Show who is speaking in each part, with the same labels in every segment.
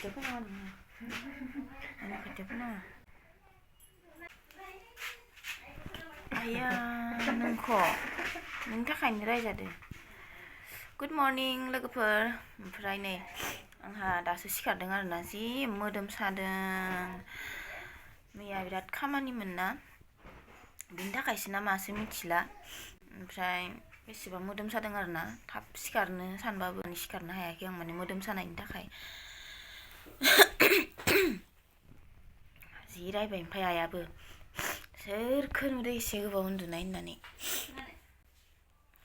Speaker 1: खाथियाव फैनाङा नोङो आंनि खाथियाव फैनाङा आया नोंनि थाखायनो रायजादो गुड मर्निं लोगोफोर ओमफ्राय नै आंहा दासो सिखारदों आरोना जि मोदोम सादों मैया बिराद खामानिमोन ना बिनि थाखायसो ना मासो मिथिला ओमफ्राय बेसेबा मोदोम सादों आरोना थाब सिखारनो सानबाबो सिखारनो हायाखै आं माने मोदोम सानायनि थाखाय जि रायबाय ओमफ्राय आयाबो सोरखो नुदो एसे गोबाव उन्दुनाय होननानै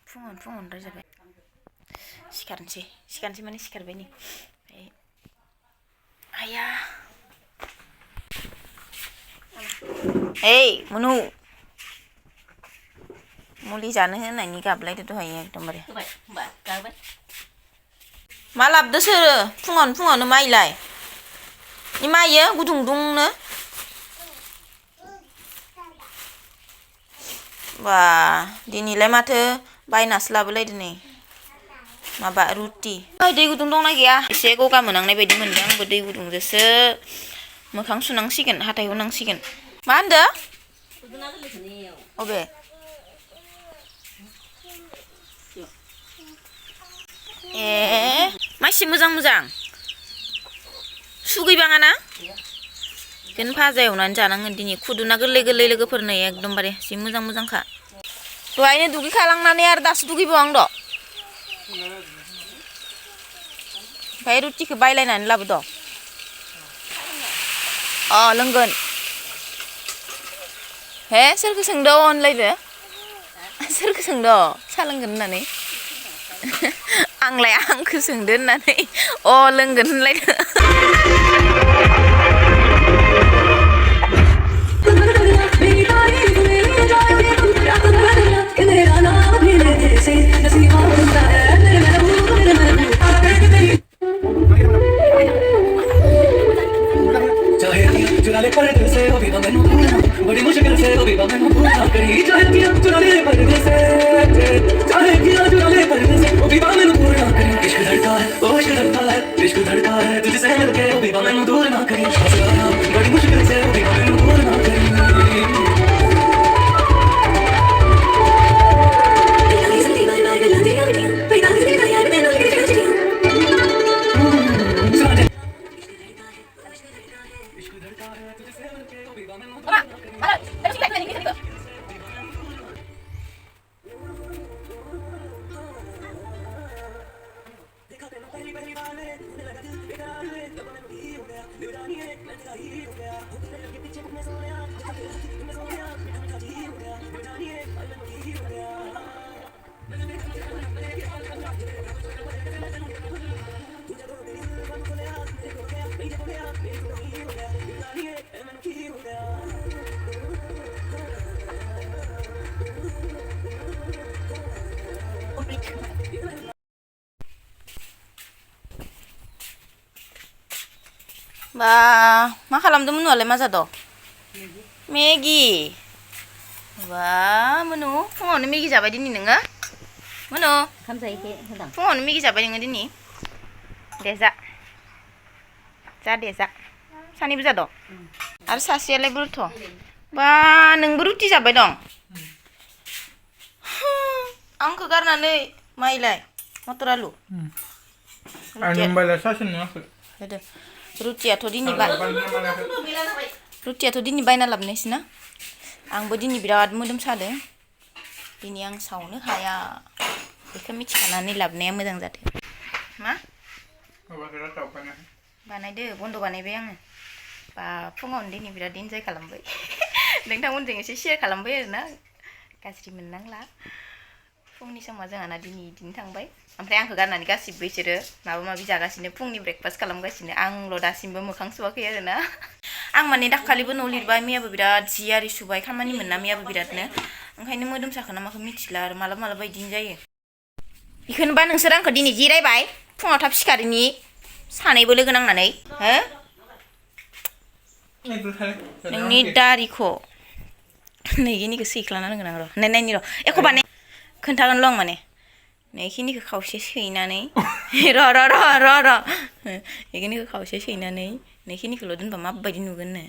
Speaker 1: फुङावनो रायजाबाय सिखारनोसै माने सिखारबाय नै ओमफ्राय आया ओइ मुनु मुलि जानो होनायनि गाबलायदो दहाय एकदमबारे मा लाबोदो सोरो फुङावनो माइलाय इ माइयो गुदुं दुंनो बा दिनैलाय माथो बायनासो लाबोलायदो नै माबा रुटि दै गुदुं दंना गैया एसे गगा मोनांनाय बायदि मोनदों आंबो दै गुदुंजोंसो मोखां सुनांसिगोन हाथाय हुनांसिगोन मा होनदो अबे ए मासि मोजां सुगैबाङा ना बेखौनो भाजा एवनानै जानांगोन दिनै खुदुना गोरलै लोगोफोरनो एकदमबारे जि मोजांखा दहायनो दुगैखालांनानै आरो दासो दुगैबावो आं ओमफ्राय रुटिखौ बायलायनानै लाबोद लोंगोन हे सोरखौ सोंदो अनलायदो सोरखौ सोंदो सा लोंगोन होननानै आंलाय आंखौ सोंदो होननानै लोंगोन होनलायदो बा मा खालामदों मुनुआलाय मा जादो मेगि बा मुनु फुङावनो मेगि जाबाय दिनै नोङो मुनु फुङावनो मेगि जाबाय नोङो दिनै दे जा सानैबो जाद आरो सासेयालाय बोरथ बा नोंबो रुटि जाबाय दं आंखौ गारनानै माइलाय मटर आलु रुटियाथ' दिनै बायना लाबोनायसोना आंबो दिनै बिराद मोदोम सादों दिनै आं सावनो हाया बेखौ मिथिखानानै लाबोनाया मोजां जादों मा बानायदो बन्द बानायबाय आङो बा फुङावनो दिनै बिराद इन्जय खालामबाय नोंथांमोनजों एसे शेयार खालामबाय आरोना गाज्रि मोननांला फुंनि समा जोंहाना दिनै इदिनो थांबाय ओमफ्राय आंखौ गारनानै गासिबो बिसोरो माबा माबि जागासिनो फुंनि ब्रेकफास्ट खालामगासिनो आंल' दासिमबो मोखां सुवाखै आरोना आं माने दाखालिबो न' लिरबाय मैयाबो बिराद जि आरि सुबाय खामानि मोनना मैयाबो बिरादनो ओंखायनो मोदोम साखोना माखौ मिथिला आरो मालाबा इदिनो जायो बेखौनोबा नोंसोर आंखौ दिनै जिरायबाय फुङाव थाब सिखारिनि सानैबो लोगो नांनानै हो नोंनि दारिखौ नैगिनिखौ सैख्लाना होगोन आं र' नायनि र' एख' बानाय खोन्थागोनल' आं माने बेखिनिखौ खावसे सैनानै र' बेखिनिखौ खावसे सैनानै बेखिनिखौल' दोनबा माबायदि नुगोननो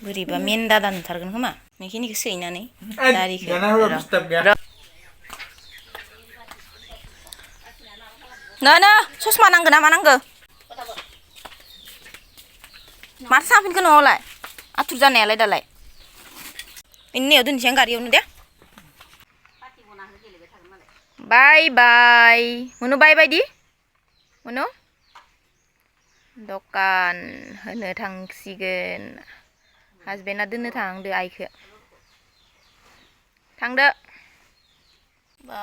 Speaker 1: बोरैबा मेन्दा दा नुथारगोन खोमा बेखिनिखौ सैनानै दारिखौ नो ससमा नांगौ ना मा नांगौ माथो साफिनखो न'आवलाय आथुर जानायालाय दालाय बेनियाव दोनसै आं गारियावनो दे बाय बाय मनु बाय बायदि मनु दखान होनो थांसिगोन हासबेन्डआ दोननो थांदो आइखौ थांदो बा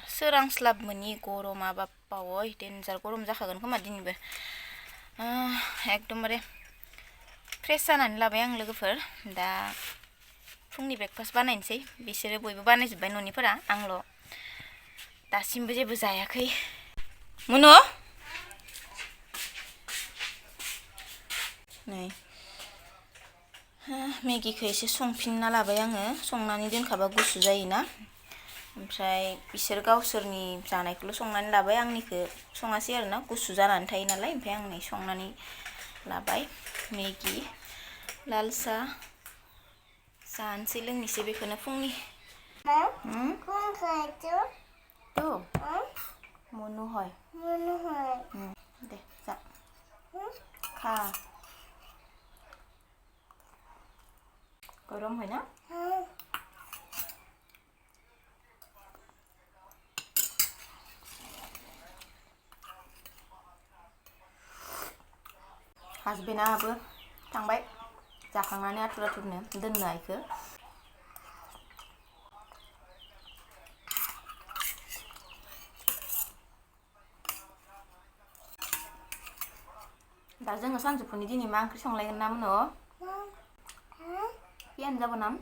Speaker 1: सोरांस्लाब मोनि गरमा बाप्पा ओइ डेन्जार गरम जाखागोन खोमा दिनैबो एकदमबारे फ्रेस जानानै लाबाय आं लोगोफोर दा फुंनि ब्रेकफास्ट बानायनोसै बिसोरो बयबो बानायजोब्बाय न'निफोरा आंल' दासिमबो जेबो जायाखै मनु नै मेगिखौ एसे संफिनना लाबाय आङो संनानै दोनखाबा गुसु जायोना ओमफ्राय बिसोर गावसोरनि जानायखौल' संनानै लाबाय आंनिखौ सङासै आरोना गुसु जानानै थायो नालाय ओमफ्राय आं नै संनानै लाबाय मेगि लाल साह जानोसै लोंनोसै बेखौनो फुंनि मनु হয় दे जा खा गरम হয় ना हासबेन्डआबो थांबाय जाखांनानै आथुर आथुरनो दोननो आइखौ दा जोङो सानजौफुनि दिनै मा ओंख्रि संलायगोन ना मोनो पियानो जाबो नाम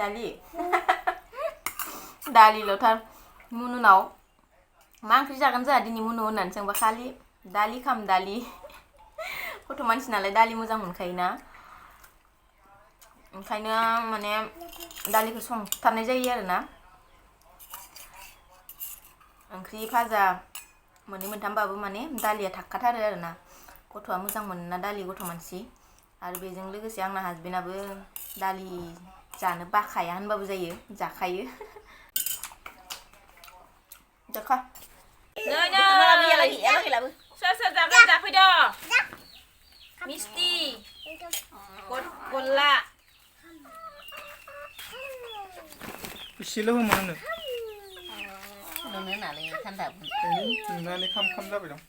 Speaker 1: दालि दालिल'थार मुनुनाव मा ओंख्रि जागोन जोंहा दिनै मुनु होननानै सोंबा खालि दालि खाम दालि गथ' मानसि नालाय दालि मोजां मोनखायोना ओंखायनो माने दालिखौ संथारनाय जायो आरोना ओंख्रि भाजा मोननै मोनथामबाबो माने दालिया थाखाथारो आरोना गथ'आ मोजां मोनोना दालि गथ' मानसि आरो बेजों लोगोसे आंना हासबेन्डआबो दालि जानो बाखाया होनबाबो जायो जाखायो जाखा सोर जागोन जाफैदो मिस्टि गल्ला
Speaker 2: इसेल' होमानो
Speaker 3: नोंनो नालाय थान्दा
Speaker 2: नुनानै खाम जाबाय दं